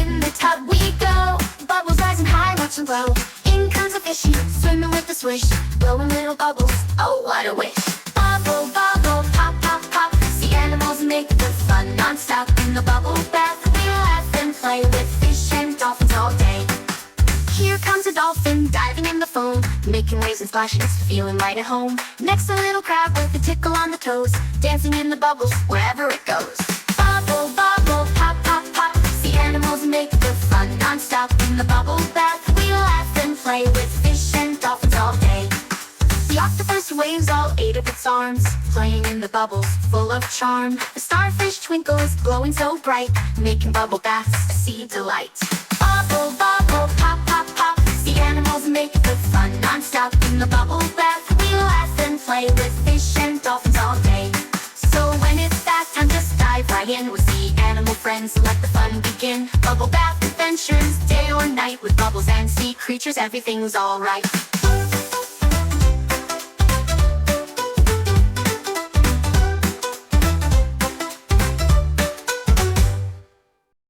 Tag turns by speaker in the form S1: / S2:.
S1: In the tub we go, bubbles rising high, watch them grow. In comes a fishy, swimming with a swish, blowing little bubbles, oh what a wish. Bubble, bubble, pop, pop, pop. See animals make the fun non-stop. In the bubble bath we laugh and play with fish and dolphins all day. Here comes a dolphin diving in the foam, making waves and splashes, feeling right at home. Next a little crab with a tickle on the toes, dancing in the bubbles wherever it goes. Bubble, bubble, pop, pop, pop. See animals make the fun non-stop. In the bubble bath we laugh and play with fish and dolphins all day. The octopus waves all 8 of its arms, playing in the bubbles, full of charm. The starfish twinkles, glowing so bright, making bubble baths a sea delight. Bubble, bubble, pop, pop, pop. See animals make the fun non-stop. In the bubble bath we laugh and play with fish and dolphins all day. So when it's bath time, just dive right in with sea animal friends. Let the fun begin. Bubble bath adventures, day or night. With bubbles and sea creatures, everything's alright.